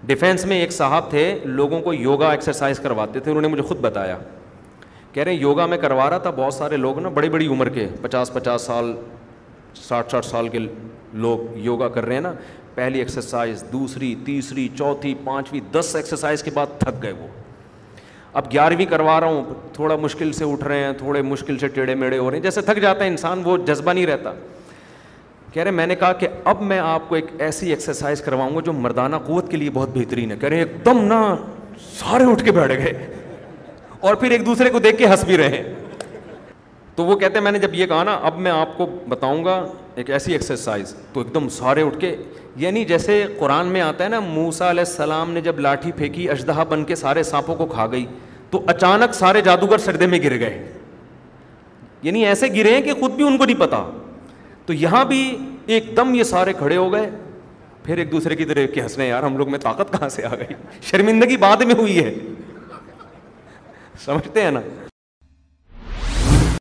Defence میں ایک صاحب تھے, لوگوں کو یوگا ایکسرسائز کرواتے تھے, انہوں نے مجھے خود بتایا, کہہ رہے ہیں یوگا میں کروا رہا تھا, بہت سارے لوگ نا بڑی بڑی عمر کے 50 سال 60 سال کے لوگ یوگا کر رہے ہیں نا, پہلی ایکسرسائز, دوسری, تیسری, چوتھی, پانچویں, 10 ایکسرسائز کے بعد تھک گئے وہ. اب 11ویں کروا رہا ہوں, تھوڑا مشکل سے اٹھ رہے ہیں, تھوڑے مشکل سے ٹیڑھے میڑے ہو رہے ہیں, جیسے تھک جاتا ہے انسان, وہ جذبہ نہیں رہتا. کہہ رہے میں نے کہا کہ اب میں آپ کو ایک ایسی ایکسرسائز کرواؤں گا جو مردانہ قوت کے لیے بہت بہترین ہے. کہہ رہے ایک دم نا سارے اٹھ کے بیٹھ گئے اور پھر ایک دوسرے کو دیکھ کے ہنس بھی رہے. تو وہ کہتے ہیں میں نے جب یہ کہا نا اب میں آپ کو بتاؤں گا ایک ایسی ایکسرسائز, تو ایک دم سارے اٹھ کے, یعنی جیسے قرآن میں آتا ہے نا موسیٰ علیہ السلام نے جب لاٹھی پھینکی اژدہا بن کے سارے سانپوں کو کھا گئی, تو اچانک سارے جادوگر سجدے میں گر گئے, یعنی ایسے گرے ہیں کہ خود بھی ان کو نہیں پتا. تو یہاں بھی ایک دم یہ سارے کھڑے ہو گئے, پھر ایک دوسرے کی طرف کے ہنسنے, یار ہم لوگ میں طاقت کہاں سے آ گئی, شرمندگی بعد میں ہوئی ہے, سمجھتے ہیں نا.